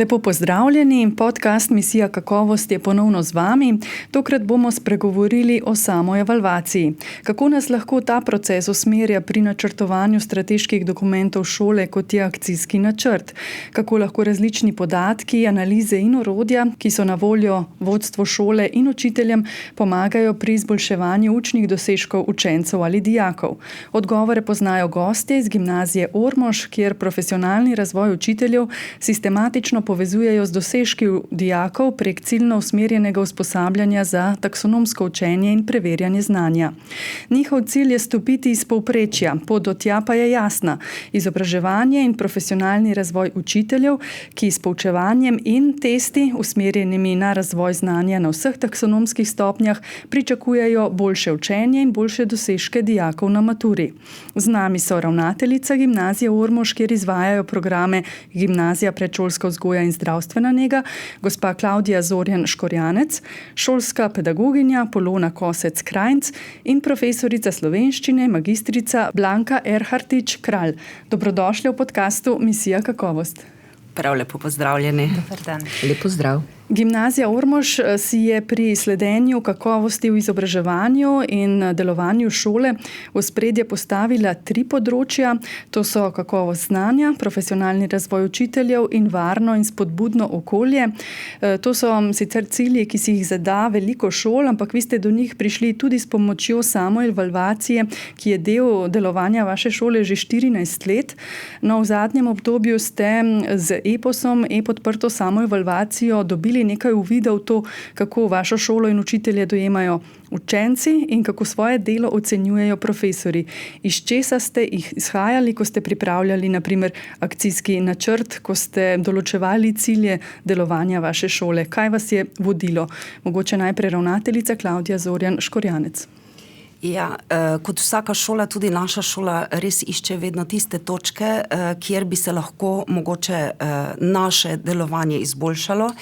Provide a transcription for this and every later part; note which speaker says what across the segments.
Speaker 1: Lepo pozdravljeni, podcast Misija kakovost je ponovno z vami. Tokrat bomo spregovorili o samoevalvaciji. Kako nas lahko ta proces usmerja pri načrtovanju strateških dokumentov šole, kot je akcijski načrt? Kako lahko različni podatki, analize in orodja, ki so na voljo vodstvu šole in učiteljem, pomagajo pri izboljševanju učnih dosežkov učencev ali dijakov? Odgovore poznajo gostje iz gimnazije Ormož, kjer profesionalni razvoj učiteljev sistematično povezujejo z dosežki dijakov prek ciljno usmerjenega usposabljanja za taksonomsko učenje in preverjanje znanja. Njihov cilj je stopiti iz povprečja, pot do tja pa je jasna: izobraževanje in profesionalni razvoj učiteljev, ki s poučevanjem in testi, usmerjenimi na razvoj znanja na vseh taksonomskih stopnjah, pričakujejo boljše učenje in boljše dosežke dijakov na maturi. Z nami so ravnateljica gimnazije Ormož, kjer izvajajo programe Gimnazija predšolska vzgoja in zdravstvena nega, gospa Klavdija Zorjan Škorjanec, šolska pedagoginja Polona Kosec Krajnc in profesorica slovenščine magistrica Blanka Erhartič Kralj. Dobrodošli v podcastu Misija kakovost.
Speaker 2: Prav lepo pozdravljeni.
Speaker 3: Dobar dan.
Speaker 4: Lep pozdrav.
Speaker 1: Gimnazija Ormož si je pri sledenju kakovosti v izobraževanju in delovanju šole v ospredje postavila 3 področja. To so kakovost znanja, profesionalni razvoj učiteljev in varno in spodbudno okolje. To so sicer cilji, ki si jih zada veliko šol, ampak vi ste do njih prišli tudi s pomočjo samoevalvacije, ki je del delovanja vaše šole že 14 let. No, v zadnjem obdobju ste z EPOS-om, e-podprto samoevalvacijo, dobili nekaj uvida v to, kako vašo šolo in učitelje dojemajo učenci in kako svoje delo ocenjujejo profesorji. Iz česa ste jih izhajali, ko ste pripravljali na primer akcijski načrt, ko ste določevali cilje delovanja vaše šole? Kaj vas je vodilo? Mogoče najprej ravnateljica Klavdija Zorjan Škorjanec.
Speaker 2: Ja, kot vsaka šola, tudi naša šola res išče vedno tiste točke, kjer bi se lahko mogoče naše delovanje izboljšalo.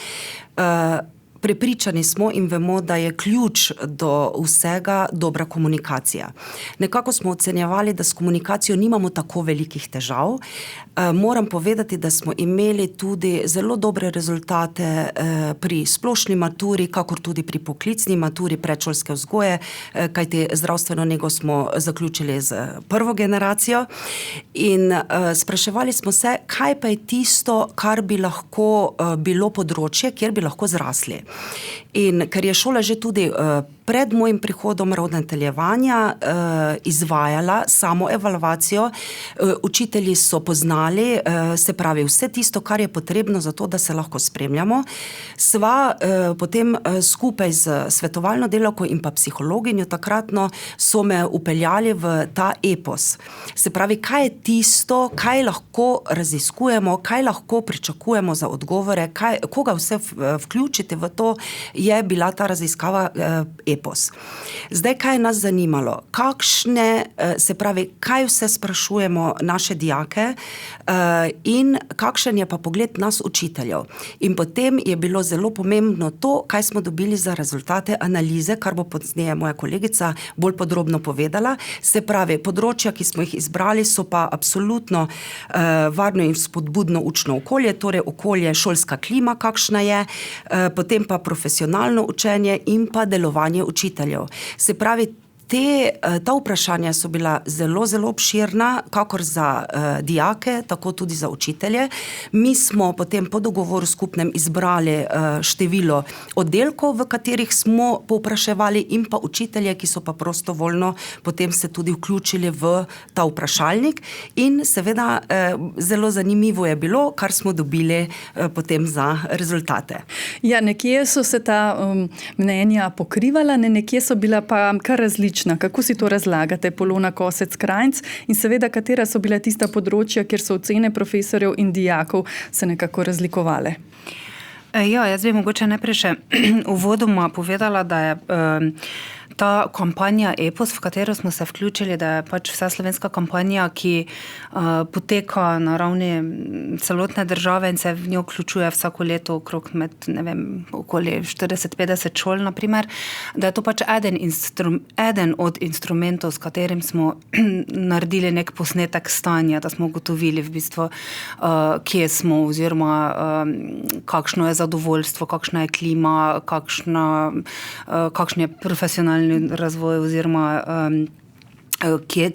Speaker 2: Prepričani smo in vemo, da je ključ do vsega dobra komunikacija. Nekako smo ocenjevali, da s komunikacijo nimamo tako velikih težav. Moram povedati, da smo imeli tudi zelo dobre rezultate pri splošni maturi, kakor tudi pri poklicni maturi predšolske vzgoje, kajti zdravstveno nego smo zaključili z prvo generacijo. In spraševali smo se, kaj pa je tisto, kar bi lahko bilo področje, kjer bi lahko zrasli. In ker je šola že tudi pred mojim prihodom ravnateljevanja izvajala samoevalvacijo, učitelji so poznali, se pravi vse tisto, kar je potrebno za to, da se lahko spremljamo. Sva potem skupaj z svetovalno delavko in pa psihologinjo takratno so me upeljali v ta EPOS. Se pravi, kaj je tisto, kaj lahko raziskujemo, kaj lahko pričakujemo za odgovore, koga vse vključiti v to, je bila ta raziskava EPOS. Zdaj, kaj je nas zanimalo? Se pravi, kaj vse sprašujemo naše dijake in kakšen je pa pogled nas učiteljev. In potem je bilo zelo pomembno to, kaj smo dobili za rezultate analize, kar bo pozneje moja kolegica bolj podrobno povedala. Se pravi, področja, ki smo jih izbrali, so pa absolutno varno in spodbudno učno okolje, torej okolje, šolska klima, kakšna je, potem pa profesionalno učenje in pa delovanje učiteljev. Se pravi, ta vprašanja so bila zelo, zelo obširna, kakor za dijake, tako tudi za učitelje. Mi smo potem po dogovoru skupnem izbrali število oddelkov, v katerih smo povpraševali, in pa učitelje, ki so pa prostovoljno potem se tudi vključili v ta vprašalnik. In seveda zelo zanimivo je bilo, kar smo dobili potem za rezultate.
Speaker 1: Ja, nekje so se ta mnenja pokrivala, nekje so bila pa kar različna. Kako si to razlagate, Polona Kosec Krajnc, in seveda, katera so bila tista področja, kjer so ocene profesorjev in dijakov se nekako razlikovale?
Speaker 3: Ja, jaz bi mogoče najprej še uvodoma povedala, da je ta kampanja EPOS, v katero smo se vključili, da je pač vsa slovenska kampanja, ki poteka na ravni celotne države in se v njo vključuje vsako leto okrog med, okoli 40-50 šol, naprimer, da je to pač eden od instrumentov, s katerim smo naredili nek posnetek stanja, da smo ugotovili v bistvu, kje smo oziroma kakšno je zadovoljstvo, kakšna je klima, kakšen je profesionalni razvoj oziroma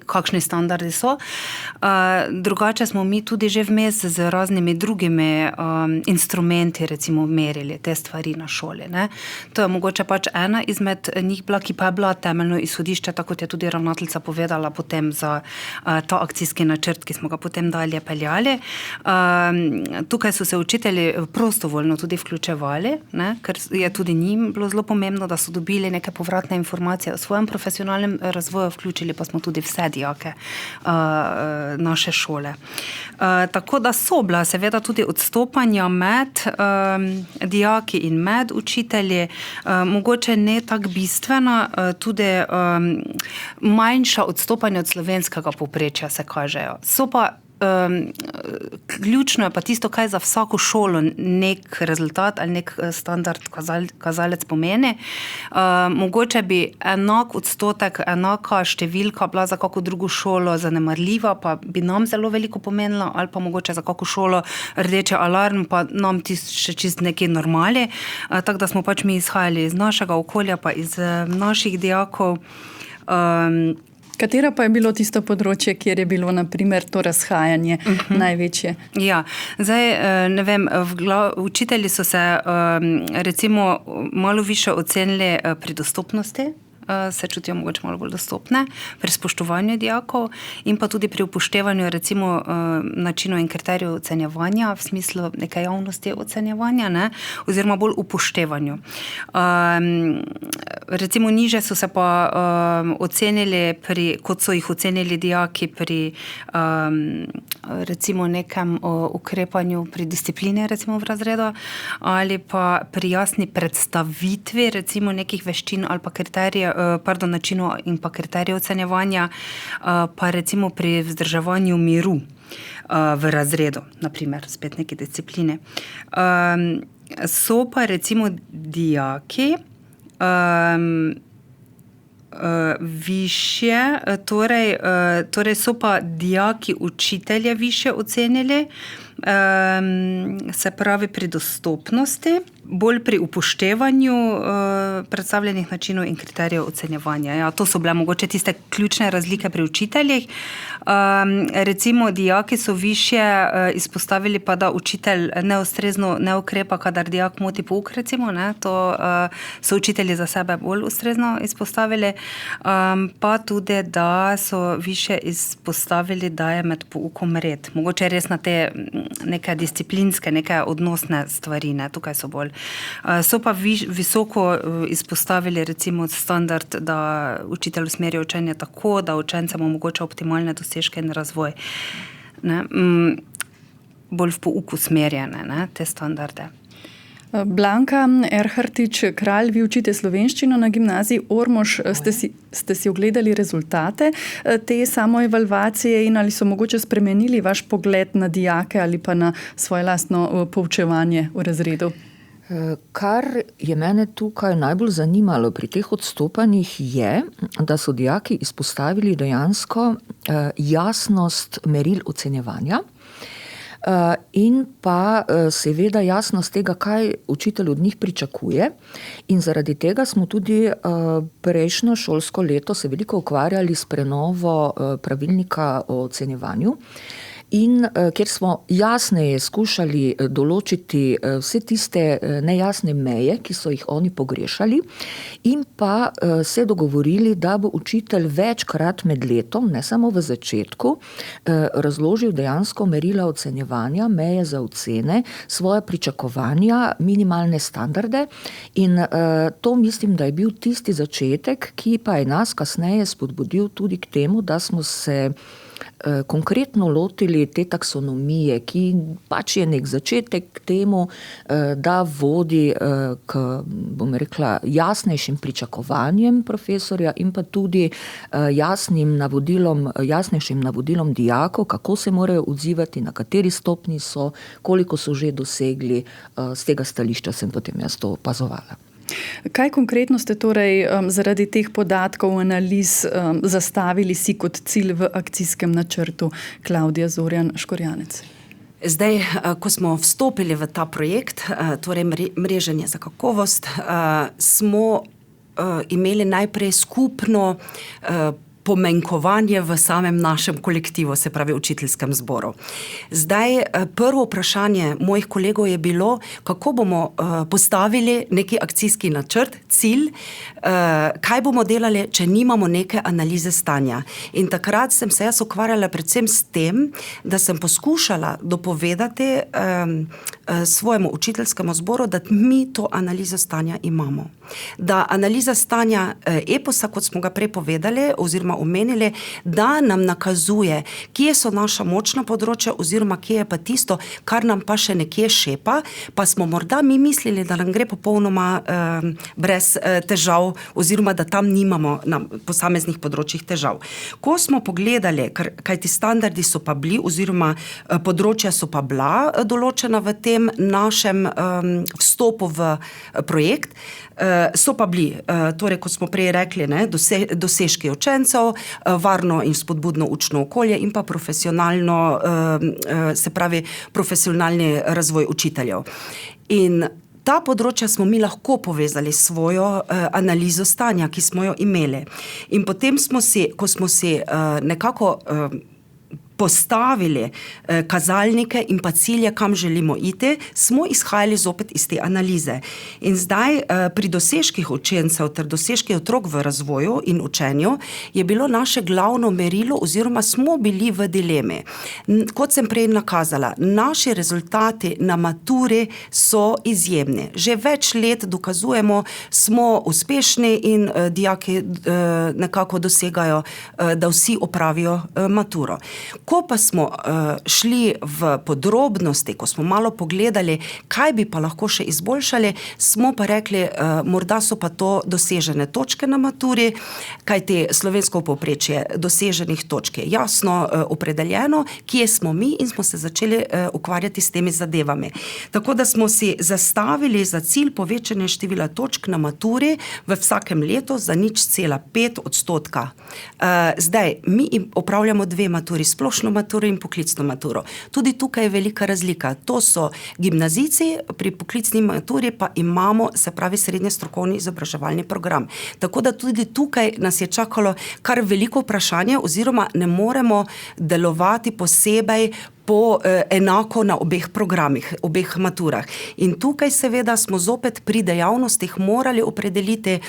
Speaker 3: kakšni standardi so. Drugače smo mi tudi že vmes z raznimi drugimi instrumenti recimo merili te stvari na šoli. Ne? To je mogoče pač ena izmed njih bila, ki pa je bila temeljno izhodišče, tako kot je tudi ravnateljica povedala potem za ta akcijski načrt, ki smo ga potem dalje peljali. Tukaj so se učitelji prostovoljno tudi vključevali, ne? Ker je tudi njim bilo zelo pomembno, da so dobili neke povratne informacije o svojem profesionalnem razvoju, vključili pa smo tudi vse dijake naše šole. Tako da so bila seveda tudi odstopanja med dijaki in med učitelji, mogoče ne tako bistvena, tudi manjša odstopanja od slovenskega povprečja se kažejo. So pa ključno je pa tisto, kaj za vsako šolo nek rezultat ali nek standard kazalec pomeni. Mogoče bi enak odstotek, enaka številka bila za kako drugo šolo zanemarljiva, pa bi nam zelo veliko pomenila, ali pa mogoče za kako šolo rdeče alarm, pa nam še čist neki normali. Tako da smo pač mi izhajali iz našega okolja, pa iz naših dijakov.
Speaker 1: Katera pa je bilo tisto področje, kjer je bilo, na primer, to razhajanje največje?
Speaker 3: Ja, zdaj, ne vem, učitelji so se recimo malo više ocenili pri dostopnosti, se čutijo mogoče malo bolj dostopne, pri spoštovanju dijakov in pa tudi pri upoštevanju recimo načinov in kriterijev ocenjevanja v smislu neke javnosti ocenjevanja, ne, oziroma bolj upoštevanju. Recimo niže so se pa ocenili kot so jih ocenili dijaki pri recimo nekem ukrepanju pri disciplini recimo v razredu ali pa pri jasni predstavitvi recimo nekih veščin ali pa načinov in pa kriterijev ocenjevanja, pa recimo pri vzdrževanju miru v razredu, naprimer, spet neke discipline. So pa recimo dijaki višje, torej so pa dijaki učitelje više ocenili, se pravi pri dostopnosti, bolj pri upoštevanju predstavljenih načinov in kriterijev ocenjevanja. Ja, to so bile mogoče tiste ključne razlike pri učiteljih. Recimo dijaki so višje izpostavili pa, da učitelj neustrezno ne ukrepa, kadar dijak moti pouk, recimo, ne? To so učitelji za sebe bolj ustrezno izpostavili, pa tudi, da so višje izpostavili, da je med poukom red. Mogoče res na te neke disciplinske, neke odnosne stvari, ne? Tukaj so bolj. So pa visoko izpostavili recimo standard, da učitelj usmeri učenje tako, da učencem omogoča optimalne dosežke in razvoj. Ne? Bolj v pouku usmerjene, ne? Te standarde.
Speaker 1: Blanka Erhartič-Kralj, vi učite slovenščino na gimnaziji Ormož. Ste si ogledali rezultate te samoevalvacije in ali so mogoče spremenili vaš pogled na dijake ali pa na svoje lastno poučevanje v razredu?
Speaker 4: Kar je mene tukaj najbolj zanimalo pri teh odstopanjih je, da so dijaki izpostavili dejansko jasnost meril ocenjevanja in pa seveda jasnost tega, kaj učitelj od njih pričakuje. In zaradi tega smo tudi prejšnjo šolsko leto se veliko ukvarjali s prenovo pravilnika o ocenjevanju. In kjer smo jasneje skušali določiti vse tiste nejasne meje, ki so jih oni pogrešali, in pa se dogovorili, da bo učitelj večkrat med letom, ne samo v začetku, razložil dejansko merila ocenjevanja, meje za ocene, svoje pričakovanja, minimalne standarde. In to mislim, da je bil tisti začetek, ki pa je nas kasneje spodbudil tudi k temu, da smo se konkretno lotili te taksonomije, ki pač je nek začetek k temu, da vodi k, bom rekla, jasnejšim pričakovanjem profesorja in pa tudi jasnejšim navodilom dijakov, kako se morajo odzivati, na kateri stopnji so, koliko so že dosegli. Z tega stališča sem potem jaz to opazovala.
Speaker 1: Kaj konkretno ste torej zaradi teh podatkov, analiz zastavili si kot cilj v akcijskem načrtu? Klavdija Zorjan Škorjanec.
Speaker 2: Zdaj, ko smo vstopili v ta projekt, torej mreženje za kakovost, smo imeli najprej skupno pomenkovanje v samem našem kolektivu, se pravi učiteljskem zboru. Zdaj, prvo vprašanje mojih kolegov je bilo, kako bomo postavili neki akcijski načrt, cilj, kaj bomo delali, če nimamo neke analize stanja. In takrat sem se jaz ukvarjala predvsem s tem, da sem poskušala dopovedati svojemu učiteljskemu zboru, da mi to analizo stanja imamo. Da analiza stanja eposa, kot smo ga prej povedali, oziroma omenili, da nam nakazuje, kje so naša močna področja oziroma kje je pa tisto, kar nam pa še nekje šepa, pa smo morda mi mislili, da nam gre popolnoma brez težav oziroma da tam nimamo na posameznih področjih težav. Ko smo pogledali, kajti standardi so pa bili oziroma področja so pa bila določena v tem našem vstopu v projekt, so pa bili, torej kot smo prej rekli, dosežki učencev, varno in spodbudno učno okolje in pa profesionalno, se pravi profesionalni razvoj učiteljev. In ta področja smo mi lahko povezali s svojo analizo stanja, ki smo jo imeli. In potem smo si, ko smo si nekako postavili kazalnike in pa cilje, kam želimo iti, smo izhajali zopet iz te analize. In zdaj pri dosežkih učencev ter dosežkih otrok v razvoju in učenju je bilo naše glavno merilo oziroma smo bili v dilemi. Kot sem prej nakazala, naši rezultati na maturi so izjemni. Že več let dokazujemo, smo uspešni in dijaki nekako dosegajo, da vsi opravijo maturo. Ko pa smo šli v podrobnosti, ko smo malo pogledali, kaj bi pa lahko še izboljšali, smo pa rekli, morda so pa to dosežene točke na maturi, kajti slovensko povprečje doseženih točk je jasno opredeljeno, kje smo mi in smo se začeli ukvarjati s temi zadevami. Tako da smo si zastavili za cilj povečanje števila točk na maturi v vsakem letu za 0,5%. Zdaj, mi opravljamo dve maturi, splošno maturo in poklicno maturo. Tudi tukaj je velika razlika. To so gimnazijci, pri poklicni maturi pa imamo, se pravi, srednje strokovni izobraževalni program. Tako da tudi tukaj nas je čakalo kar veliko vprašanje oziroma ne moremo delovati posebej enako na obeh programih, obeh maturah. In tukaj seveda smo zopet pri dejavnostih morali opredeliti,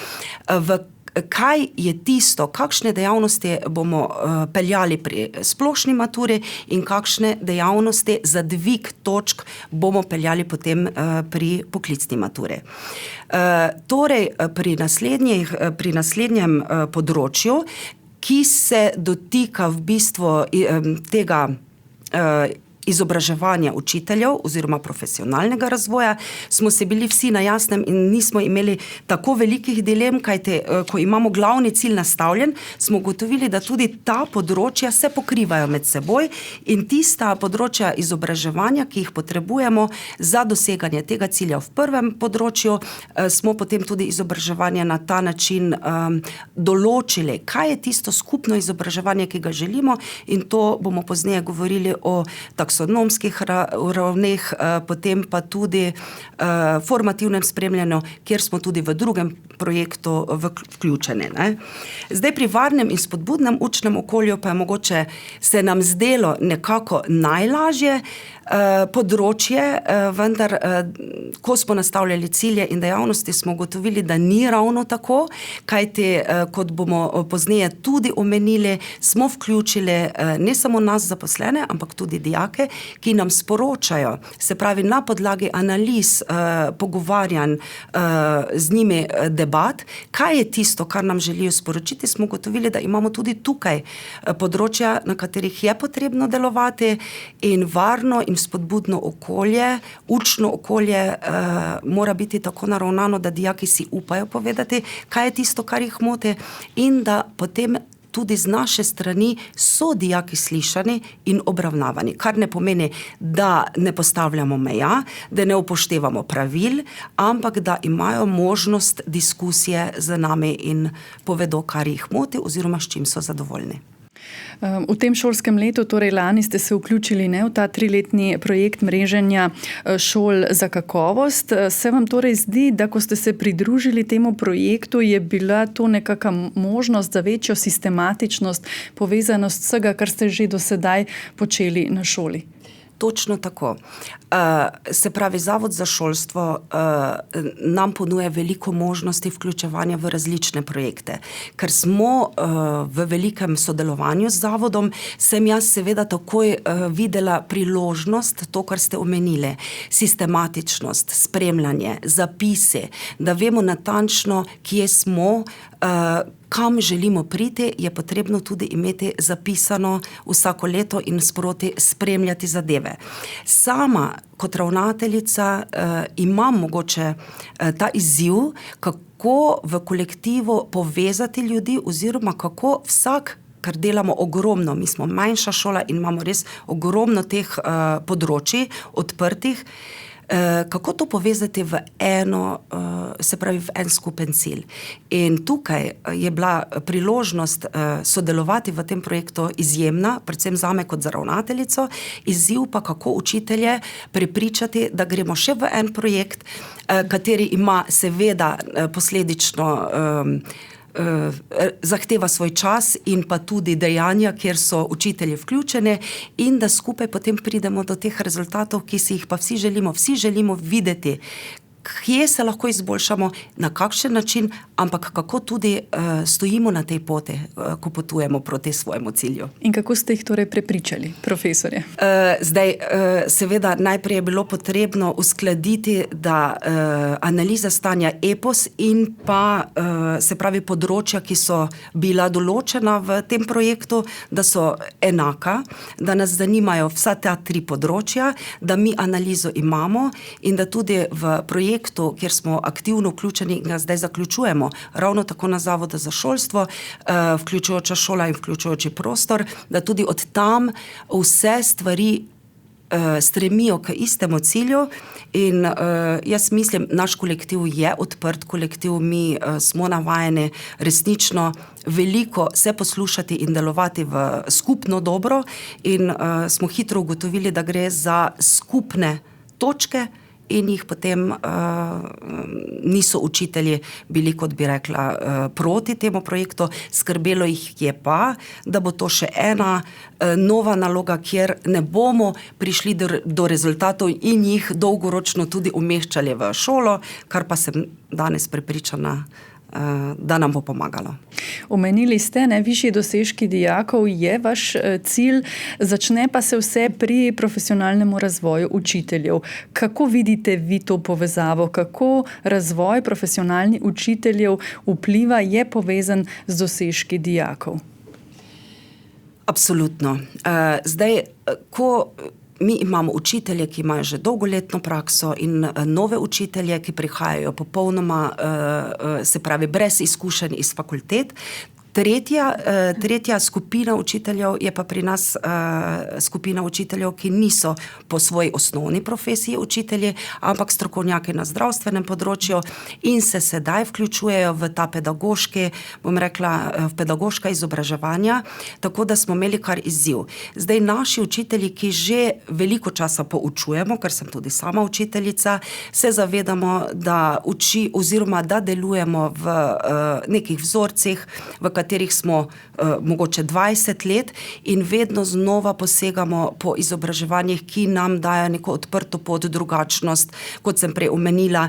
Speaker 2: kaj je tisto, kakšne dejavnosti bomo peljali pri splošni maturi in kakšne dejavnosti za dvig točk bomo peljali potem pri poklicni maturi. Torej, pri naslednjem področju, ki se dotika v bistvu tega izobraževanja učiteljev oziroma profesionalnega razvoja, smo se bili vsi na jasnem in nismo imeli tako velikih dilem, kajte ko imamo glavni cilj nastavljen, smo ugotovili, da tudi ta področja se pokrivajo med seboj in tista področja izobraževanja, ki jih potrebujemo za doseganje tega cilja v prvem področju, smo potem tudi izobraževanje na ta način določili, kaj je tisto skupno izobraževanje, ki ga želimo, in to bomo pozneje govorili o taksonomskih ravneh, potem pa tudi formativnem spremljanju, kjer smo tudi v drugem projektu vključeni. Zdaj pri varnem in spodbudnem učnem okolju pa je mogoče se nam zdelo nekako najlažje področje, vendar ko smo nastavljali cilje in dejavnosti, smo ugotovili, da ni ravno tako, kajti kot bomo pozneje tudi omenili, smo vključili ne samo nas zaposlene, ampak tudi dijake, ki nam sporočajo, se pravi na podlagi analiz, pogovarjanj z njimi, debat, kaj je tisto, kar nam želijo sporočiti, smo ugotovili, da imamo tudi tukaj področja, na katerih je potrebno delovati in varno in spodbudno okolje, učno okolje mora biti tako naravnano, da dijaki si upajo povedati, kaj je tisto, kar jih moti in da potem tudi z naše strani so dijaki slišani in obravnavani, kar ne pomeni, da ne postavljamo meja, da ne upoštevamo pravil, ampak da imajo možnost diskusije z nami in povedo, kar jih moti oziroma s čim so zadovoljni.
Speaker 1: V tem šolskem letu, torej lani, ste se vključili v ta 3-letni projekt mreženja šol za kakovost. Se vam torej zdi, da ko ste se pridružili temu projektu, je bila to nekakšna možnost za večjo sistematičnost, povezanost vsega, kar ste že do sedaj počeli na šoli?
Speaker 2: Točno tako. Se pravi, Zavod za šolstvo nam ponuja veliko možnosti vključevanja v različne projekte. Ker smo v velikem sodelovanju z zavodom, sem jaz seveda takoj videla priložnost, to, kar ste omenili, sistematičnost, spremljanje, zapise, da vemo natančno, kje smo, kam želimo priti, je potrebno tudi imeti zapisano vsako leto in sproti spremljati zadeve. Sama kot ravnateljica imam mogoče ta izziv, kako v kolektivu povezati ljudi oziroma kako vsak, ker delamo ogromno, mi smo manjša šola in imamo res ogromno teh področij odprtih, kako to povezati v eno, se pravi v en skupen cilj. In tukaj je bila priložnost sodelovati v tem projektu izjemna, predvsem zame kot za ravnateljico, izziv pa kako učitelje prepričati, da gremo še v en projekt, kateri ima seveda posledično zahteva svoj čas in pa tudi dejanja, kjer so učitelji vključeni in da skupaj potem pridemo do teh rezultatov, ki si jih pa vsi želimo. Vsi želimo videti, kje se lahko izboljšamo, na kakšen način, ampak kako tudi stojimo na tej poti, ko potujemo proti svojemu cilju.
Speaker 1: In kako ste jih torej prepričali, profesorje?
Speaker 2: Zdaj, seveda, najprej je bilo potrebno uskladiti, da analiza stanja EPOS in pa, se pravi, področja, ki so bila določena v tem projektu, da so enaka, da nas zanimajo vsa ta 3 področja, da mi analizo imamo in da tudi v projektu, kjer smo aktivno vključeni in ga zdaj zaključujemo, ravno tako na Zavodu za šolstvo, vključujoča šola in vključujoči prostor, da tudi od tam vse stvari stremijo k istemu cilju in jaz mislim, naš kolektiv je odprt kolektiv, mi smo navajeni resnično veliko se poslušati in delovati v skupno dobro in smo hitro ugotovili, da gre za skupne točke in jih potem niso učitelji bili, kot bi rekla, proti temu projektu. Skrbelo jih je pa, da bo to še ena nova naloga, kjer ne bomo prišli do rezultatov in jih dolgoročno tudi umeščali v šolo, kar pa sem danes prepričana, da nam bo pomagalo.
Speaker 1: Omenili ste, višji dosežki dijakov je vaš cilj, začne pa se vse pri profesionalnemu razvoju učiteljev. Kako vidite vi to povezavo? Kako razvoj profesionalnih učiteljev vpliva, je povezan z dosežki dijakov?
Speaker 2: Absolutno. Zdaj, ko mi imamo učitelje, ki imajo že dolgoletno prakso in nove učitelje, ki prihajajo popolnoma, se pravi, brez izkušenj iz fakultet. Tretja skupina učiteljev je pa pri nas skupina učiteljev, ki niso po svoji osnovni profesiji učitelji, ampak strokovnjaki na zdravstvenem področju in se sedaj vključujejo v ta pedagoški, bom rekla, v pedagoška izobraževanja, tako da smo imeli kar izziv. Zdaj naši učitelji, ki že veliko časa poučujemo, ker sem tudi sama učiteljica, se zavedamo, da oziroma da delujemo v nekih vzorcih, v katerih smo mogoče 20 let in vedno znova posegamo po izobraževanjih, ki nam dajo neko odprto pot, drugačnost, kot sem prej omenila,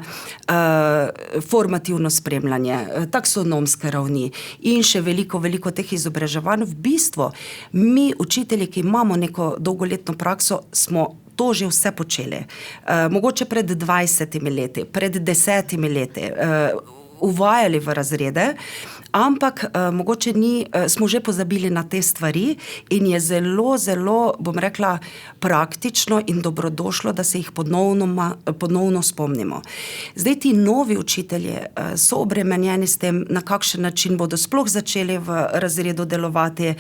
Speaker 2: formativno spremljanje, taksonomske ravni in še veliko teh izobraževanj. V bistvu mi, učitelji, ki imamo neko dolgoletno prakso, smo to že vse počeli. Mogoče pred 20 leti, pred 10 leti. uvajali v razrede, ampak mogoče smo že pozabili na te stvari in je zelo, zelo, bom rekla, praktično in dobrodošlo, da se jih ponovno spomnimo. Zdaj ti novi učitelji so obremenjeni s tem, na kakšen način bodo sploh začeli v razredu delovati,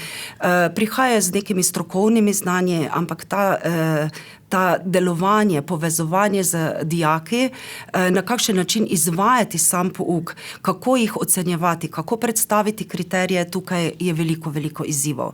Speaker 2: prihajajo z nekimi strokovnimi znanji, ampak ta delovanje, povezovanje z dijaki, na kakšen način izvajati sam pouk, kako jih ocenjevati, kako predstaviti kriterije, tukaj je veliko, veliko izzivov.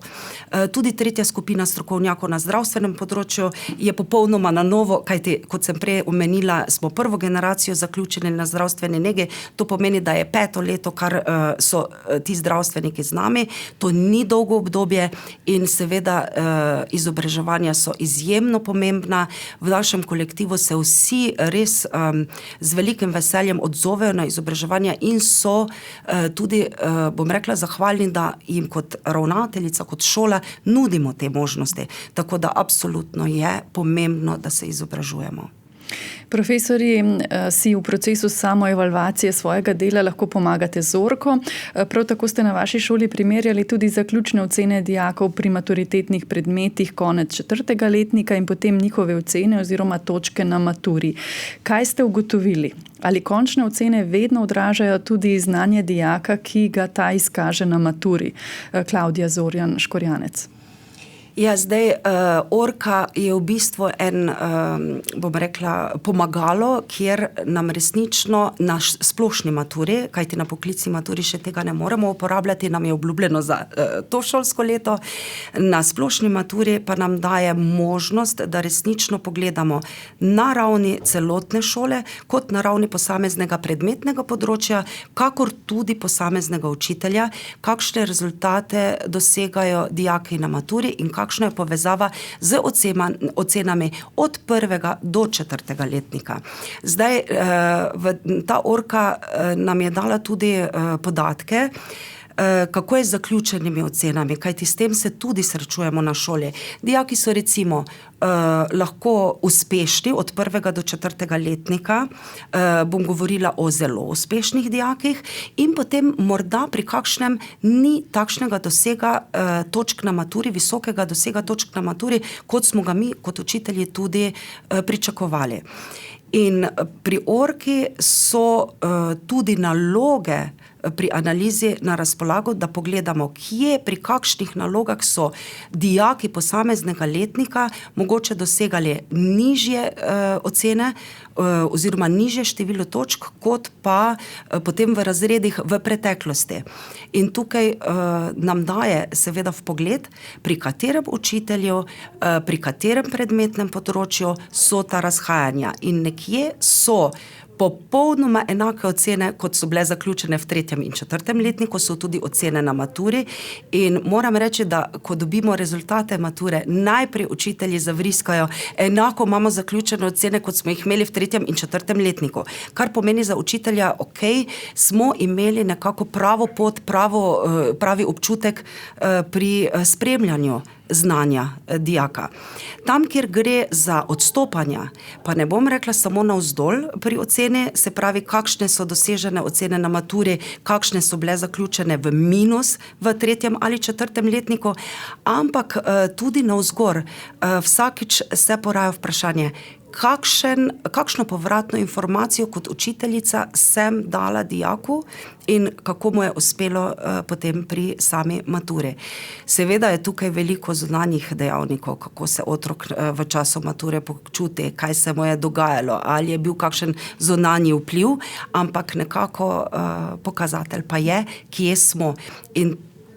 Speaker 2: Tudi tretja skupina strokovnjakov na zdravstvenem področju je popolnoma na novo, kajti, kot sem prej omenila, smo prvo generacijo zaključili na zdravstveni negi, to pomeni, da je 5. leto, kar so ti zdravstveniki z nami, to ni dolgo obdobje in seveda izobraževanja so izjemno pomembna. V našem kolektivu se vsi res z velikim veseljem odzovejo na izobraževanje in so tudi, bom rekla, zahvalni, da jim kot ravnateljica, kot šola nudimo te možnosti. Tako da absolutno je pomembno, da se izobražujemo.
Speaker 1: Profesorji, si v procesu samoevalvacije svojega dela lahko pomagate z vzorko. Prav tako ste na vaši šoli primerjali tudi zaključne ocene dijakov pri maturitetnih predmetih konec 4. letnika in potem njihove ocene oziroma točke na maturi. Kaj ste ugotovili? Ali končne ocene vedno odražajo tudi znanje dijaka, ki ga ta izkaže na maturi? Klavdija Zorjan Škorjanec.
Speaker 2: Ja, zdaj Orka je v bistvu bom rekla, pomagalo, kjer nam resnično na splošni maturi, kajti na poklicni maturi še tega ne moremo uporabljati, nam je obljubljeno za to šolsko leto, na splošni maturi pa nam daje možnost, da resnično pogledamo na ravni celotne šole, kot na ravni posameznega predmetnega področja, kakor tudi posameznega učitelja, kakšne rezultate dosegajo dijaki na maturi in kakšna je povezava z ocenami od 1. do 4. letnika. Zdaj, ta Orka nam je dala tudi podatke, kako je z zaključenimi ocenami, kajti s tem se tudi srečujemo na šoli. Dijaki so recimo lahko uspešni od 1. do 4. letnika, bom govorila o zelo uspešnih dijakih in potem morda pri kakšnem ni takšnega dosega točk na maturi, visokega dosega točk na maturi, kot smo ga mi kot učitelji tudi pričakovali. In pri Orki so tudi naloge pri analizi na razpolago, da pogledamo, kje, pri kakšnih nalogah so dijaki posameznega letnika mogoče dosegali nižje ocene oziroma nižje število točk, kot pa potem v razredih v preteklosti. In tukaj nam daje seveda vpogled, pri katerem učitelju, pri katerem predmetnem področju so ta razhajanja. In nekje so popolnoma enake ocene, kot so bile zaključene v 3. in 4. letniku, so tudi ocene na maturi in moram reči, da ko dobimo rezultate mature, najprej učitelji zavriskajo, enako imamo zaključene ocene, kot smo jih imeli v 3. in 4. letniku. Kar pomeni za učitelja, smo imeli nekako pravo pot, pravi občutek pri spremljanju znanja dijaka. Tam, kjer gre za odstopanja, pa ne bom rekla samo navzdol pri oceni, se pravi, kakšne so dosežene ocene na maturi, kakšne so bile zaključene v minus v 3. ali 4. letniku, ampak tudi navzgor. Vsakič se poraja vprašanje, kakšno povratno informacijo kot učiteljica sem dala dijaku in kako mu je uspelo potem pri sami maturi. Seveda je tukaj veliko zunanjih dejavnikov, kako se otrok v času mature počuti, kaj se mu je dogajalo, ali je bil kakšen zunanji vpliv, ampak nekako pokazatelj pa je, kje smo. In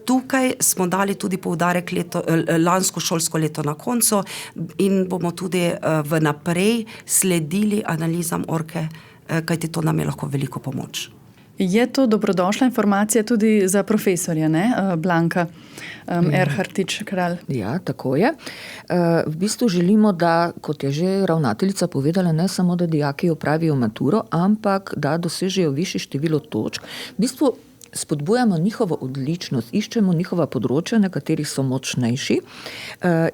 Speaker 2: tukaj smo dali tudi poudarek lansko šolsko leto na koncu in bomo tudi vnaprej sledili analizam Orke, kajti to nam je lahko veliko pomoč.
Speaker 1: Je to dobrodošla informacija tudi za profesorja, ne, Blanka Erhartič-Kralj?
Speaker 4: Ja, tako je. V bistvu želimo, da, kot je že ravnateljica povedala, ne samo, da dijaki opravijo maturo, ampak da dosežejo višje število točk. V bistvu spodbujamo njihovo odličnost, iščemo njihova področja, na katerih so močnejši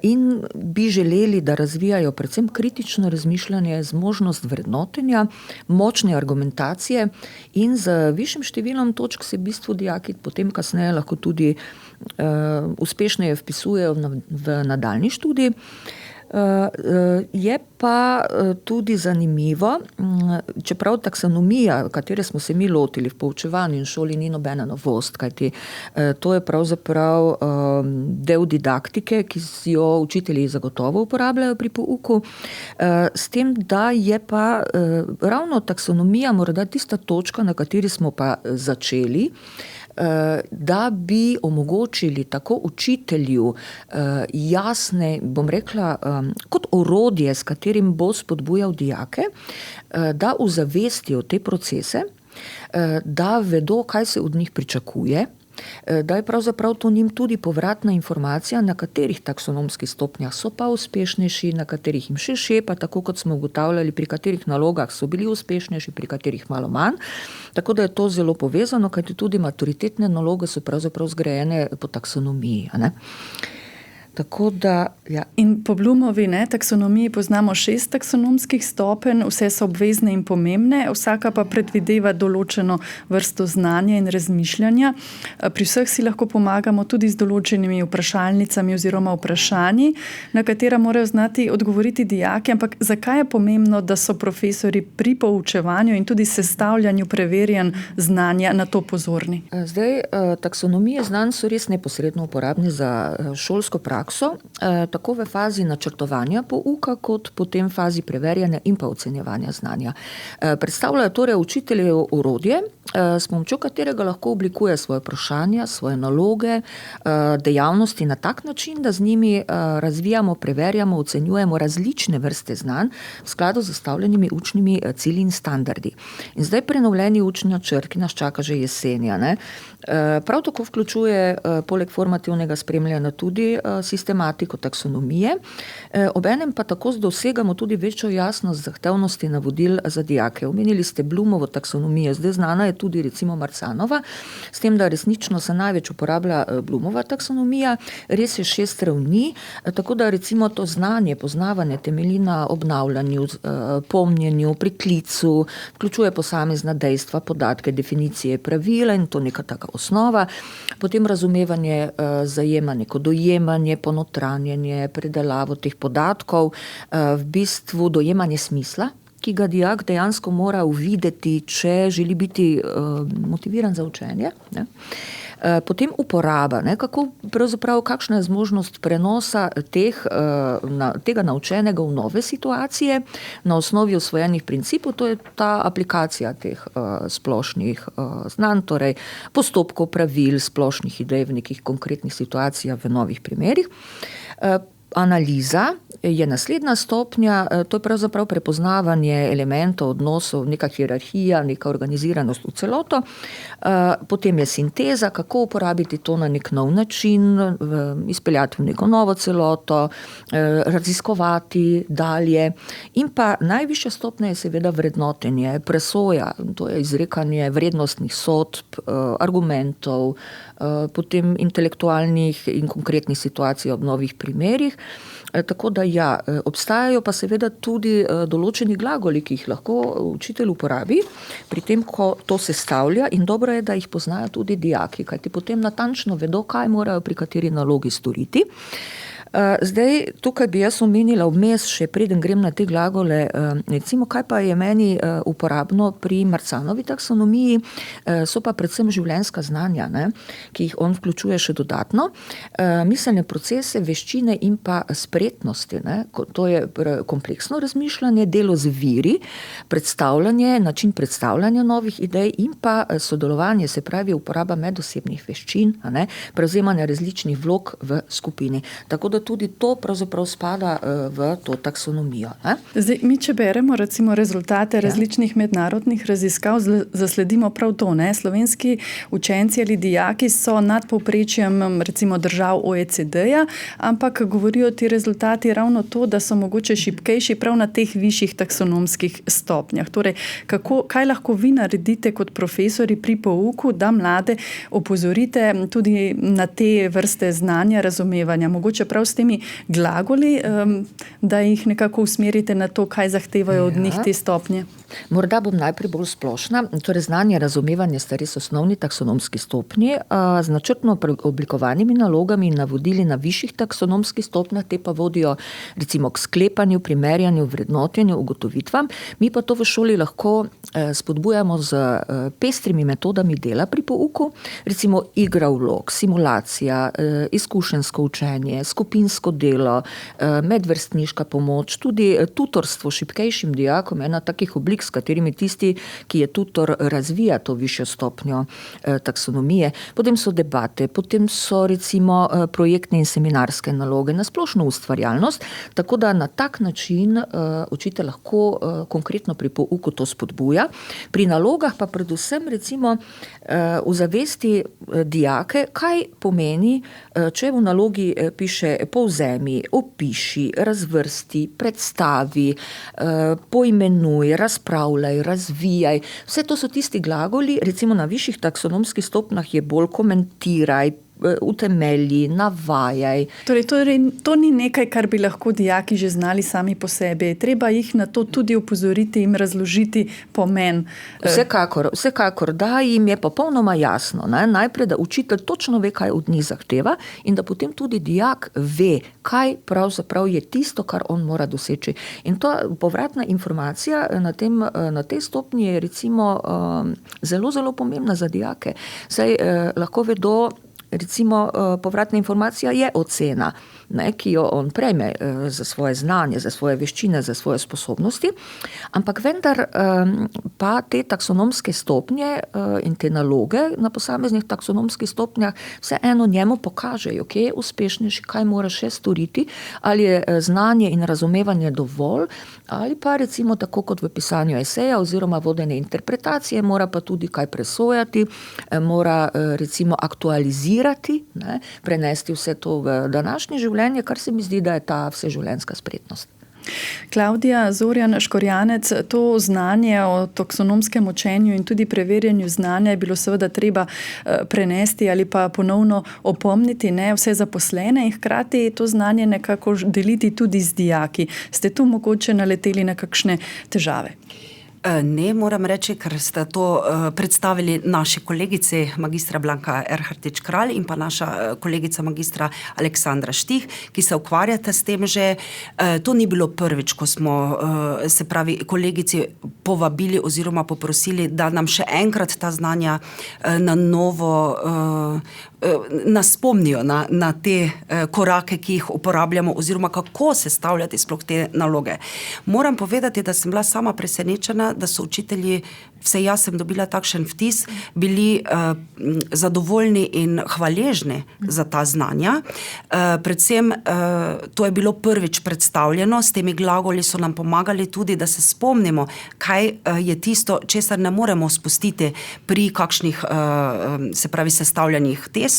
Speaker 4: in bi želeli, da razvijajo predvsem kritično razmišljanje, zmožnost vrednotenja, močne argumentacije in z višjim številom točk se v bistvu dijaki potem kasneje lahko tudi uspešneje vpisujejo v nadaljnji študij. Je pa tudi zanimivo, čeprav taksonomija, katere smo se mi lotili v poučevanju in šoli, ni nobena novost, kajti to je pravzaprav del didaktike, ki jo učitelji zagotovo uporabljajo pri pouku, s tem, da je pa ravno taksonomija morda tista točka, na kateri smo pa začeli, da bi omogočili tako učitelju jasne, bom rekla, kot orodje, s katerim bo spodbujal dijake, da uzavestijo te procese, da vedo, kaj se od njih pričakuje, da je pravzaprav to njim tudi povratna informacija, na katerih taksonomskih stopnjah so pa uspešnejši, na katerih jim še šepa, tako kot smo ugotavljali, pri katerih nalogah so bili uspešnejši, pri katerih malo manj. Tako da je to zelo povezano, kajti tudi maturitetne naloge so pravzaprav zgrajene po taksonomiji, a ne? Tako da, ja.
Speaker 1: In po Blumovi taksonomiji poznamo 6 taksonomskih stopenj, vse so obvezne in pomembne, vsaka pa predvideva določeno vrsto znanja in razmišljanja. Pri vseh si lahko pomagamo tudi z določenimi vprašalnicami oziroma vprašanji, na katera morajo znati odgovoriti dijaki, ampak zakaj je pomembno, da so profesorji pri poučevanju in tudi sestavljanju preverjanj znanja na to pozorni?
Speaker 4: Zdaj, taksonomije znanj so res neposredno uporabne za šolsko prakso, tako v fazi načrtovanja pouka, kot potem v fazi preverjanja in pa ocenjevanja znanja. Predstavljajo torej učiteljev orodje, s pomočjo katerega lahko oblikuje svoje vprašanja, svoje naloge, dejavnosti na tak način, da z njimi razvijamo, preverjamo, ocenjujemo različne vrste znanj v skladu z zastavljenimi učnimi cilji in standardi. In zdaj prenovljeni učni načrt, ki nas čaka že jesenja, ne? Prav tako vključuje poleg formativnega spremljanja tudi sistematiko taksonomije, obenem pa tako dosegamo tudi večjo jasnost zahtevnosti navodil za dijake. Omenili ste Blumovo taksonomijo, zdaj znana je tudi recimo Marcanova, s tem, da resnično se največ uporablja Blumova taksonomija, res je 6 ravni, tako da recimo to znanje, poznavanje temelji na obnavljanju, pomnjenju, priklicu, vključuje posamezna dejstva, podatke, definicije, pravila in to neka taka osnova, potem razumevanje zajema neko dojemanje, ponotranjenje, predelavo teh podatkov, v bistvu dojemanje smisla, ki ga dijak dejansko mora uvideti, če želi biti motiviran za učenje, ne? Potem uporaba, ne, kakšna je zmožnost prenosa tega naučenega v nove situacije na osnovi usvojenih principov, to je ta aplikacija teh splošnih znanj, torej postopkov, pravil, splošnih idej v nekih konkretnih situacijah v novih primerih. Analiza je naslednja stopnja, to je pravzaprav prepoznavanje elementov, odnosov, neka hierarhija, neka organiziranost v celoto. Potem je sinteza, kako uporabiti to na nek nov način, izpeljati v neko novo celoto, raziskovati dalje. In pa najvišja stopnja je seveda vrednotenje, presoja, to je izrekanje vrednostnih sodb, argumentov, potem intelektualnih in konkretnih situacij ob novih primerih. Tako da ja, obstajajo pa seveda tudi določeni glagoli, ki jih lahko učitelj uporabi pri tem, ko to sestavlja, in dobro je, da jih poznajo tudi dijaki, kajti potem natančno vedo, kaj morajo pri kateri nalogi storiti. Zdaj, tukaj bi jaz omenila vmes, še preden grem na te glagole, recimo, kaj pa je meni uporabno pri Marcanovi taksonomiji, so pa predvsem življenjska znanja, ne, ki jih on vključuje še dodatno, miselne procese, veščine in pa spretnosti, ne, to je kompleksno razmišljanje, delo z viri, predstavljanje, način predstavljanja novih idej in pa sodelovanje, se pravi uporaba medosebnih veščin, ne, prevzemanje različnih vlog v skupini. Tako da tudi to pravzaprav spada v to taksonomijo. Ne?
Speaker 1: Zdaj, mi, če beremo recimo rezultate različnih mednarodnih raziskav, zasledimo prav to. Ne? Slovenski učenci ali dijaki so nad povprečjem recimo držav OECD-ja, ampak govorijo ti rezultati ravno to, da so mogoče šibkejši prav na teh višjih taksonomskih stopnjah. Torej, kaj lahko vi naredite kot profesori pri pouku, da mlade opozorite tudi na te vrste znanja, razumevanja, mogoče prav s temi glagoli, da jih nekako usmerite na to, kaj zahtevajo od njih te stopnje?
Speaker 4: Morda bom najprej bolj splošna. Torej, znanje, razumevanje sta res osnovni taksonomski stopnji. Z načrtno oblikovanimi nalogami in navodili na višjih taksonomskih stopnjah, te pa vodijo recimo k sklepanju, primerjanju, vrednotenju, ugotovitvam. Mi pa to v šoli lahko spodbujamo z pestrimi metodami dela pri pouku, recimo igra vlog, simulacija, izkušenjsko učenje, skupinsko delo, medvrstniška pomoč, tudi tutorstvo šibkejšim dijakom, ena takih oblik, s katerimi tisti, ki je tutor, razvija to višjo stopnjo taksonomije. Potem so debate, potem so recimo projektne in seminarske naloge, na splošno ustvarjalnost, tako da na tak način učitelj lahko konkretno pri pouku to spodbuja. Pri nalogah pa predvsem recimo ozavesti dijake, kaj pomeni, če v nalogi piše povzemi, opiši, razvrsti, predstavi, poimenuj, razpravljaj, razvijaj. Vse to so tisti glagoli, recimo na višjih taksonomskih stopnjah je bolj komentiraj, utemelji, navajaj.
Speaker 1: Torej, to ni nekaj, kar bi lahko dijaki že znali sami po sebi. Treba jih na to tudi opozoriti in razložiti pomen.
Speaker 4: Vsekakor, da jim je popolnoma jasno. Najprej, da učitelj točno ve, kaj od njih zahteva in da potem tudi dijak ve, kaj pravzaprav je tisto, kar on mora doseči. In to povratna informacija na tej stopnji je recimo zelo, zelo pomembna za dijake. Saj lahko vedo, recimo povratna informacija je ocena, ki jo on prejme za svoje znanje, za svoje veščine, za svoje sposobnosti, ampak vendar pa te taksonomske stopnje in te naloge na posameznih taksonomskih stopnjah vseeno njemu pokažejo, kje je uspešnejši, kaj mora še storiti, ali je znanje in razumevanje dovolj, ali pa recimo tako kot v pisanju eseja oziroma vodenje interpretacije, mora pa tudi kaj presojati, mora recimo aktualizirati, prenesti vse to v današnje življenje, kar se mi zdi, da je ta vseživljenjska spretnost.
Speaker 1: Klaudija Zorjan Škorjanec, to znanje o taksonomskem učenju in tudi preverjanju znanja je bilo seveda treba prenesti ali pa ponovno opomniti vse zaposlene in hkrati to znanje nekako deliti tudi z dijaki. Ste tu mogoče naleteli na kakšne težave?
Speaker 2: Ne, moram reči, ker ste to predstavili naši kolegici magistra Blanka Erhartič-Kralj in pa naša kolegica magistra Aleksandra Štih, ki se ukvarjate s tem že. To ni bilo prvič, ko smo se pravi kolegici povabili oziroma poprosili, da nam še enkrat ta znanja na novo nas spomnijo na te korake, ki jih uporabljamo oziroma kako sestavljati sploh te naloge. Moram povedati, da sem bila sama presenečena, da so učitelji, vsaj jaz sem dobila takšen vtis, bili zadovoljni in hvaležni za ta znanja. Predvsem to je bilo prvič predstavljeno, s temi glagoli so nam pomagali tudi, da se spomnimo, kaj je tisto, česar ne moremo spustiti pri kakšnih, se pravi, sestavljanjih testov.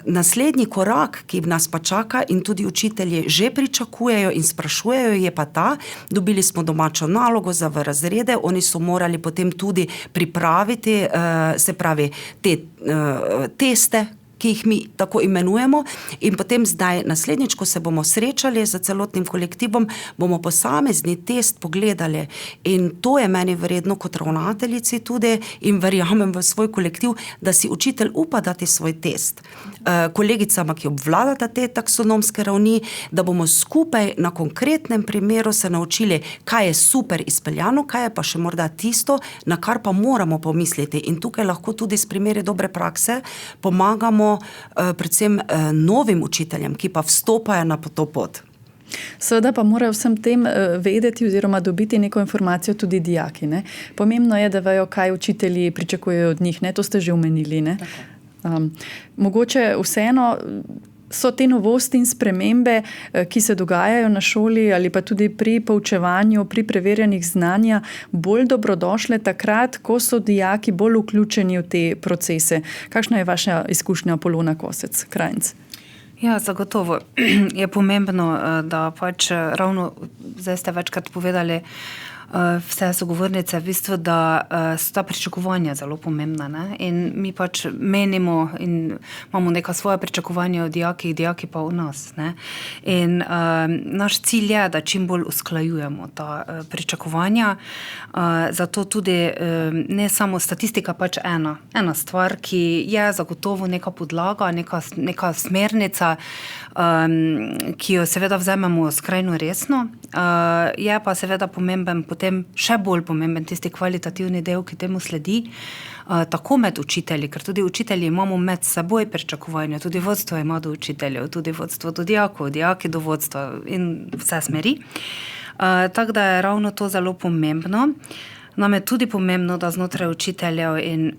Speaker 2: Naslednji korak, ki nas pa čaka in tudi učitelji že pričakujejo in sprašujejo, je pa ta, dobili smo domačo nalogo za v razrede, oni so morali potem tudi pripraviti, se pravi, te teste, ki jih mi tako imenujemo, in potem zdaj naslednjič, ko se bomo srečali z celotnim kolektivom, bomo posamezni test pogledali in to je meni vredno kot ravnateljici tudi in verjamem v svoj kolektiv, da si učitelj upa dati svoj test. Kolegicama, ki obvladata te taksonomske ravni, da bomo skupaj na konkretnem primeru se naučili, kaj je super izpeljano, kaj je pa še morda tisto, na kar pa moramo pomisliti. In tukaj lahko tudi s primeri dobre prakse pomagamo predvsem novim učiteljem, ki pa vstopajo na to pot.
Speaker 1: Seveda pa morajo vsem tem vedeti oziroma dobiti neko informacijo tudi dijaki. Ne? Pomembno je, da vejo, kaj učitelji pričakujejo od njih. Ne? To ste že omenili. Ne? Mogoče vseeno So te novosti in spremembe, ki se dogajajo na šoli ali pa tudi pri poučevanju, pri preverjanjih znanja, bolj dobrodošle takrat, ko so dijaki bolj vključeni v te procese? Kakšna je vaša izkušnja, Polona Kosec, Krajnc?
Speaker 3: Ja, zagotovo je pomembno, da pač ravno, zdaj ste večkrat povedali, vse sogovornice, v bistvu, da so ta pričakovanja zelo pomembna. Ne? In mi pač menimo in imamo neka svoja pričakovanja o dijakih, dijaki pa o nas. Ne? In naš cilj je, da čim bolj usklajujemo ta pričakovanja. Zato tudi ne samo statistika pač ena stvar, ki je zagotovo neka podlaga, neka smernica, ki jo seveda vzamemo skrajno resno. Je pa seveda pomemben potem še bolj pomemben tisti kvalitativni del, ki temu sledi, tako med učitelji, ker tudi učitelji imamo med seboj pričakovanja, tudi vodstvo ima do učiteljev, tudi vodstvo do dijakov, dijaki do vodstva in vse smeri. Tako da je ravno to zelo pomembno. Nam je tudi pomembno, da znotraj učiteljev in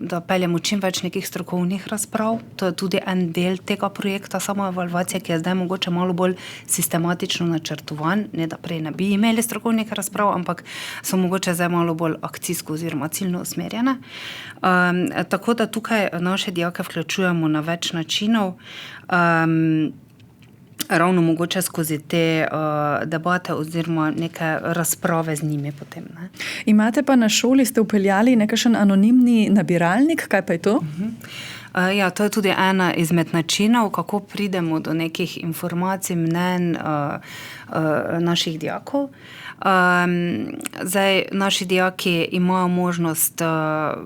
Speaker 3: da peljemo čim več nekih strokovnih razprav. To je tudi en del tega projekta samoevalvacije, ki je zdaj mogoče malo bolj sistematično načrtovan, ne da prej ne bi imeli strokovnih razprav, ampak so mogoče zdaj malo bolj akcijsko oziroma ciljno usmerjene. Tako da tukaj naše dijake vključujemo na več načinov. Ravno mogoče skozi te debate oziroma neke razprave z njimi potem. Ne.
Speaker 1: Imate pa na šoli, ste vpeljali nekakšen anonimni nabiralnik, kaj pa je to?
Speaker 3: Ja, to je tudi ena izmed načinov, kako pridemo do nekih informacij, mnenj naših dijakov. Zdaj, naši dijaki imajo možnost,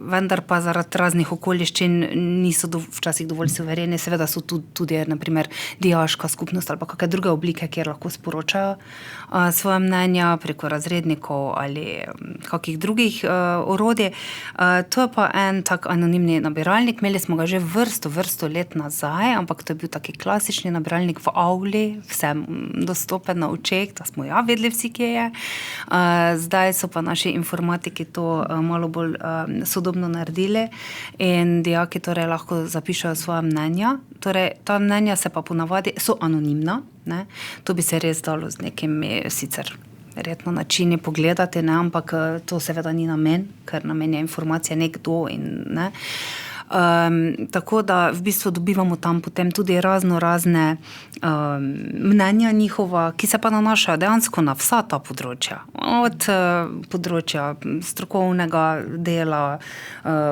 Speaker 3: vendar pa zaradi raznih okoliščin niso včasih dovolj suvereni, seveda so tudi naprimer dijaška skupnost ali pa kakšne druge oblike, kjer lahko sporočajo svoje mnenja preko razrednikov ali kakih drugih orodij. To je pa en tak anonimni nabiralnik, imeli smo ga že vrsto let nazaj, ampak to je bil taki klasični nabiralnik v avli, vsem dostopen na očeh, da smo vedeli vsi, kje je. Zdaj so pa naši informatiki to malo bolj sodobno naredili in dijaki torej lahko zapišajo svoja mnenja. Torej, ta mnenja se pa ponavadi so anonimna, ne? To bi se res dalo z nekimi sicer verjetno načini pogledati, ne? Ampak to seveda ni namen, ker namen je informacija nekdo in ne. Tako da v bistvu dobivamo tam potem tudi razne mnenja njihova, ki se pa nanašajo dejansko na vsa ta področja. Od področja strokovnega dela,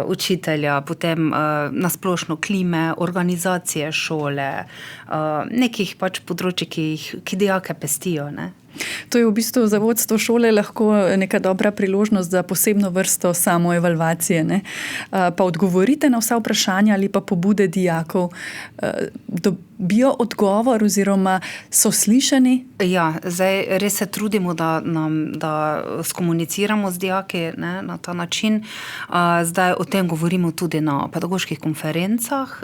Speaker 3: učitelja, potem nasplošno klime, organizacije šole, nekih pač področji, ki dijake pestijo, ne.
Speaker 1: To je v bistvu za vodstvo šole lahko neka dobra priložnost za posebno vrsto samoevalvacije, ne? Pa odgovorite na vsa vprašanja ali pa pobude dijakov. Dobijo odgovor oziroma so slišani?
Speaker 3: Ja, zdaj res se trudimo, da skomuniciramo z dijaki, ne, na ta način. Zdaj o tem govorimo tudi na pedagoških konferencah,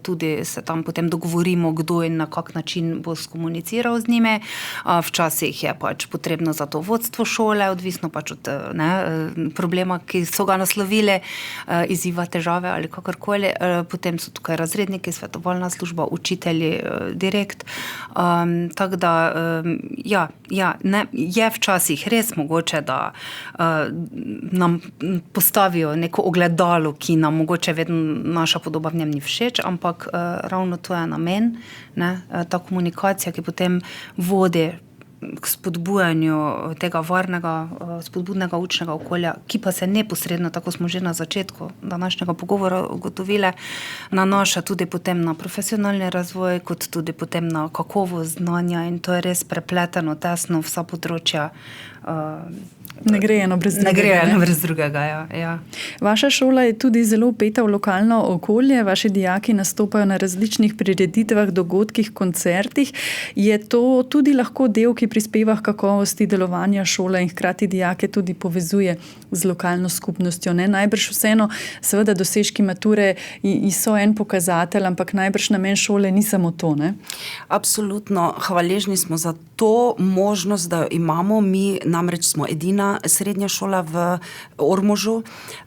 Speaker 3: tudi se tam potem dogovorimo, kdo in na kak način bo skomuniciral z njimi. Včasih je pač potrebno za to vodstvo šole, odvisno pač od problema, ki so ga naslovili, izziva, težave ali kakorkoli. Potem so tukaj razredniki, svetovalna služba, učitelji, direkt. Tako da je včasih res mogoče, da nam postavijo neko ogledalo, ki nam mogoče vedno naša podoba v njem ni všeč, ampak ravno to je namen, ne, ta komunikacija, ki potem vodi k spodbujanju tega varnega, spodbudnega učnega okolja, ki pa se neposredno, tako smo že na začetku današnjega pogovora ugotovile, nanaša tudi potem na profesionalni razvoj, kot tudi potem na kakovost znanja in to je res prepleteno, tesno vsa področja.
Speaker 1: Ne gre eno brez drugega.
Speaker 3: Ne gre eno brez drugega, ja.
Speaker 1: Vaša šola je tudi zelo vpeta v lokalno okolje, vaši dijaki nastopajo na različnih prireditvah, dogodkih, koncertih. Je to tudi lahko del, ki prispeva k kakovosti delovanja šole in hkrati dijake tudi povezuje z lokalno skupnostjo, ne? Najbrž vseeno, seveda dosežki mature so en pokazatelj, ampak najbrž namen šole ni samo to, ne?
Speaker 2: Absolutno, hvaležni smo za to možnost, da jo imamo. Mi namreč smo edina edina srednja šola v Ormožu.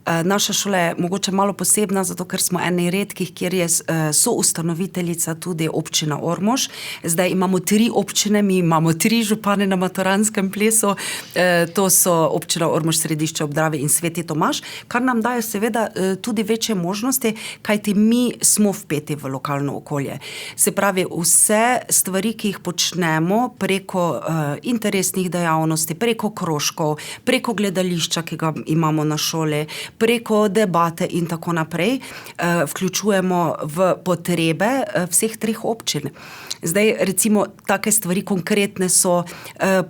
Speaker 2: Naša šola je mogoče malo posebna, zato ker smo eni redkih, kjer je soustanoviteljica tudi občina Ormož. Zdaj imamo 3 občine, mi imamo 3 župane na Matoranskem plesu, to so občina Ormož, Središče ob Dravi in Sveti Tomaž, kar nam daje seveda tudi večje možnosti, kajti mi smo vpeti v lokalno okolje. Se pravi, vse stvari, ki jih počnemo preko interesnih dejavnosti, preko krožkov, preko gledališča, ki ga imamo na šoli, preko debate in tako naprej, vključujemo v potrebe vseh 3 občin. Zdaj, recimo, take stvari konkretne so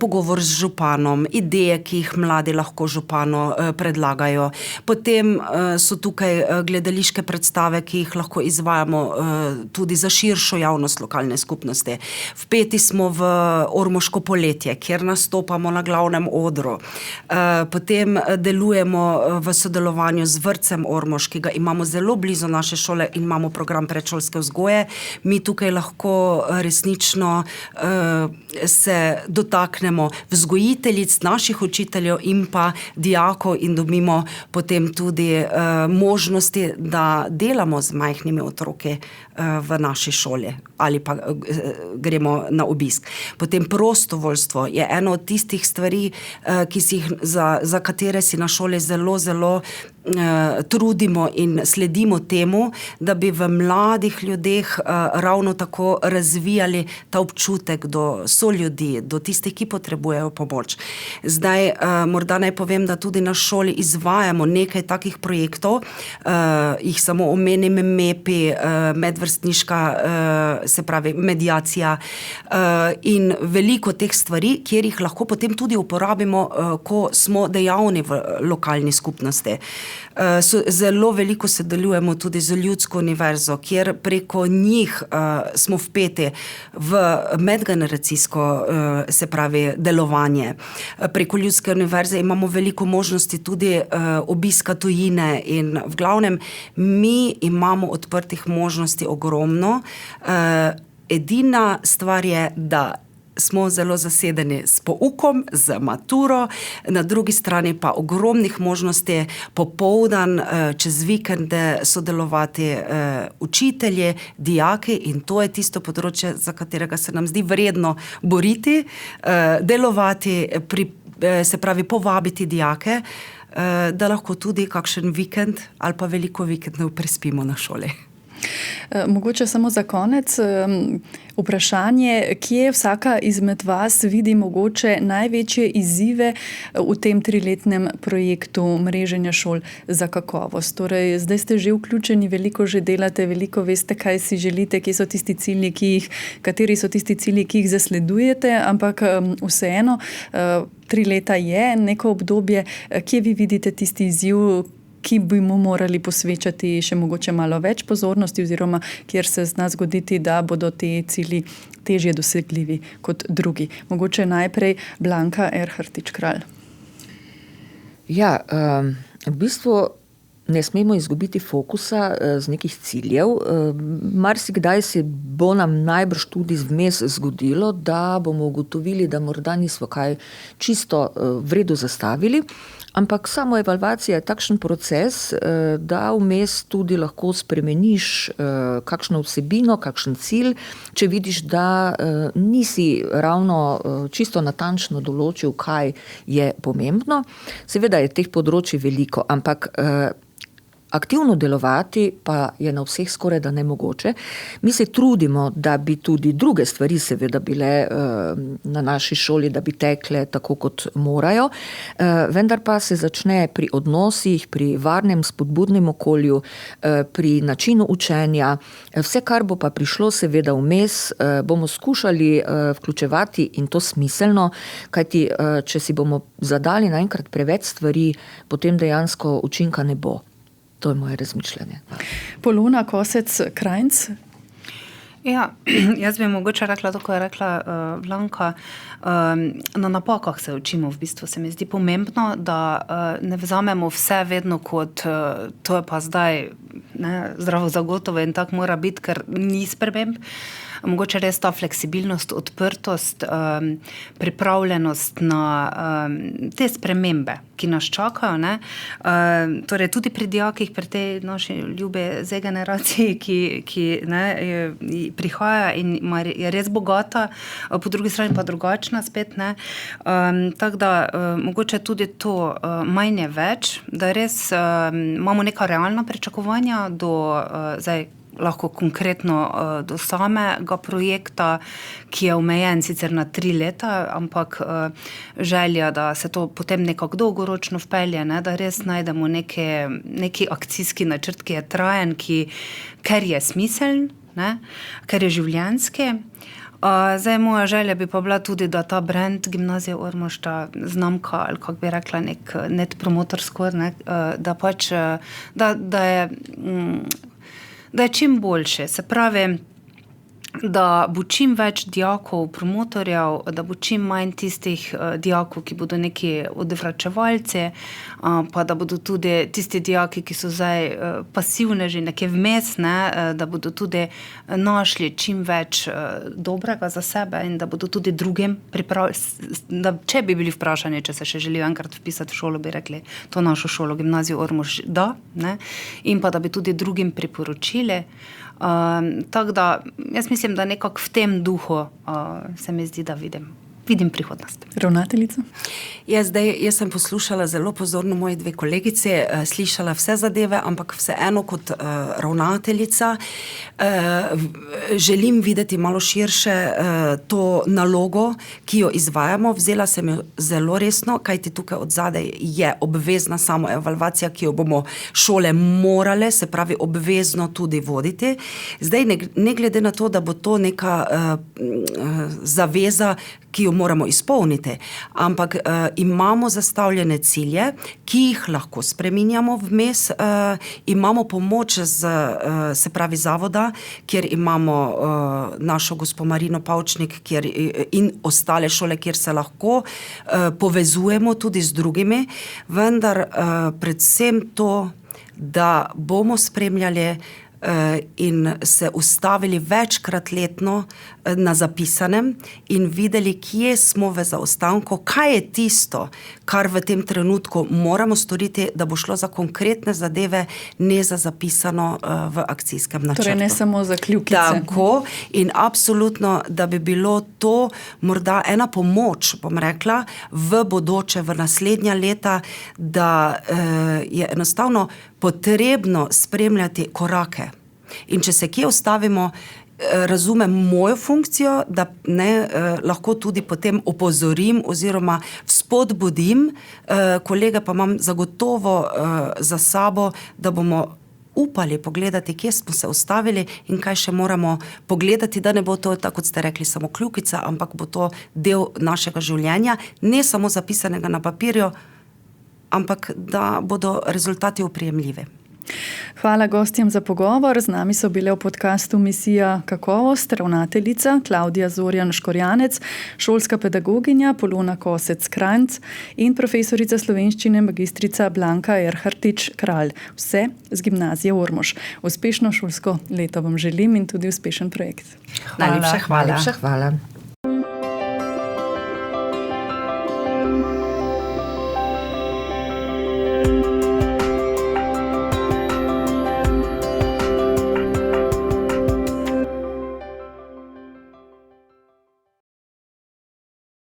Speaker 2: pogovor z županom, ideje, ki jih mladi lahko županu predlagajo. Potem so tukaj gledališke predstave, ki jih lahko izvajamo tudi za širšo javnost lokalne skupnosti. Vpeti smo v Ormoško poletje, kjer nastopamo na glavnem odru. Potem delujemo v sodelovanju z vrtcem Ormož, ki ga imamo zelo blizu naše šole in imamo program predšolske vzgoje. Mi tukaj lahko resnično se dotaknemo vzgojiteljic, naših učiteljev in pa dijakov in dobimo potem tudi možnosti, da delamo z majhnimi otroki v naši šoli ali pa gremo na obisk. Potem prostovoljstvo je eno od tistih stvari, ki si jih, za katere si na šoli zelo, zelo trudimo in sledimo temu, da bi v mladih ljudeh ravno tako razvijali ta občutek do soljudi, do tistih, ki potrebujejo pomoč. Zdaj, morda naj povem, da tudi na šoli izvajamo nekaj takih projektov, jih samo omenim, MEPI, medvrstniška, se pravi mediacija in veliko teh stvari, kjer jih lahko potem tudi uporabimo, ko smo dejavni v lokalni skupnosti. Zelo veliko sodelujemo tudi z Ljudsko univerzo, kjer preko njih smo vpeti v medgeneracijsko, se pravi, delovanje. Preko Ljudske univerze imamo veliko možnosti tudi obiska tujine in v glavnem mi imamo odprtih možnosti ogromno. Edina stvar je, da smo zelo zasedeni s poukom, z maturo, na drugi strani pa ogromnih možnosti popoldan, čez vikende sodelovati učitelji, dijaki in to je tisto področje, za katerega se nam zdi vredno boriti, delovati, se pravi povabiti dijake, da lahko tudi kakšen vikend ali pa veliko vikendov prespimo na šoli.
Speaker 1: Mogoče samo za konec vprašanje, kje vsaka izmed vas vidi mogoče največje izzive v tem 3-letnem projektu mreženja šol za kakovost. Torej, zdaj ste že vključeni, veliko že delate, veliko veste, kaj si želite, kateri so tisti cilji, ki jih zasledujete, ampak vseeno 3 leta je neko obdobje, kje vi vidite tisti izziv, ki bi mu morali posvečati še mogoče malo več pozornosti oziroma kjer se zna zgoditi, da bodo ti cilji težje dosegljivi kot drugi. Mogoče najprej Blanka Erhartič-Kralj.
Speaker 4: Ja, v bistvu ne smemo izgubiti fokusa z nekih ciljev. Marsikdaj se bo nam najbrž tudi vmes zgodilo, da bomo ugotovili, da morda nismo kaj čisto v redu zastavili, ampak samo evalvacija je takšen proces, da vmes tudi lahko spremeniš kakšno vsebino, kakšen cilj, če vidiš, da nisi ravno čisto natančno določil, kaj je pomembno. Seveda je teh področij veliko, ampak aktivno delovati pa je na vseh skoraj da nemogoče. Mi se trudimo, da bi tudi druge stvari seveda bile na naši šoli, da bi tekle tako, kot morajo, vendar pa se začne pri odnosih, pri varnem, spodbudnem okolju, pri načinu učenja. Vse, kar bo pa prišlo seveda vmes, bomo skušali vključevati in to smiselno, kajti če si bomo zadali naenkrat preveč stvari, potem dejansko učinka ne bo. To je moje razmišljanje.
Speaker 1: Polona Kosec-Krajnc.
Speaker 3: Ja, jaz bi mogoče rekla, tako je rekla Blanka, na napakah se učimo, v bistvu se mi zdi pomembno, da ne vzamemo vse vedno kot to je pa zdaj zdravo zagotovo in tako mora biti, ker ni sprememb. mogoče res ta fleksibilnost, odprtost, pripravljenost na te spremembe, ki nas čakajo. Ne? Torej tudi pri dijakih, pri tej naši ljube Z generaciji, ki ne, prihaja in je res bogata, po drugi strani pa drugačna spet. Ne? Tako da mogoče tudi to manj je več, da res imamo neka realna pričakovanja do zdaj lahko konkretno do samega projekta, ki je omejen sicer na 3 leta, ampak želja, da se to potem nekako dolgoročno vpelje, ne, da res najdemo neki akcijski načrt, ki je trajen, ker je smiseln, ne, ker je življenjski. Zdaj, moja želja bi pa bila tudi, da ta brand Gimnazije Ormož, ta znamka, ali kako bi rekla, nek net promotor skoraj, ne, da pač, da je čim boljše. Se pravi, da bo čim več dijakov, promotorjev, da bo čim manj tistih dijakov, ki bodo neki odvračevalci, pa da bodo tudi tisti dijaki, ki so zdaj pasivneži, nekje vmes, ne, da bodo tudi našli čim več dobrega za sebe in da bodo tudi drugim da če bi bili vprašani, če se še želijo enkrat vpisati v šolo, bi rekli, to našo šolo, Gimnazijo Ormož, da, ne, in pa da bi tudi drugim priporočili. Tako da, jaz mislim, da nekako v tem duhu se mi zdi, da vidim prihodnost.
Speaker 1: Ravnateljica?
Speaker 2: Jaz sem poslušala zelo pozorno moji 2 kolegici, slišala vse zadeve, ampak vseeno kot ravnateljica želim videti malo širše to nalogo, ki jo izvajamo. Vzela sem jo zelo resno, kajti tukaj od zadaj je obvezna samoevalvacija, ki jo bomo šole morale, se pravi obvezno tudi voditi. Zdaj, ne glede na to, da bo to neka zaveza, ki jo moramo izpolniti, ampak imamo zastavljene cilje, ki jih lahko spreminjamo vmes, imamo pomoč se pravi zavoda, kjer imamo našo gospo Marino Pavčnik in ostale šole, kjer se lahko povezujemo tudi z drugimi, vendar predvsem to, da bomo spremljali in se ustavili večkrat letno na zapisanem in videli, kje smo v zaostanku, kaj je tisto, kar v tem trenutku moramo storiti, da bo šlo za konkretne zadeve, ne za zapisano v akcijskem načrtu.
Speaker 1: Torej ne samo za kljukice.
Speaker 2: Tako, in absolutno, da bi bilo to morda ena pomoč, bom rekla, v bodoče, v naslednja leta, da je enostavno potrebno spremljati korake. In če se kje ustavimo, razumem mojo funkcijo, da lahko tudi potem opozorim oziroma spodbudim, kolege pa imam zagotovo za sabo, da bomo upali pogledati, kje smo se ustavili in kaj še moramo pogledati, da ne bo to, tako kot ste rekli, samo kljukica, ampak bo to del našega življenja, ne samo zapisanega na papirju, ampak da bodo rezultati oprijemljivi.
Speaker 1: Hvala gostjem za pogovor. Z nami so bile v podcastu Misija kakovost ravnateljica Klavdija Zorjan-Škorjanec, šolska pedagoginja Polona Kosec-Kranjc in profesorica slovenščine magistrica Blanka Erhartič-Kralj. Vse z Gimnazije Ormož. Uspešno šolsko leto vam želim in tudi uspešen projekt.
Speaker 2: Najlepša hvala.
Speaker 4: Najlepša hvala.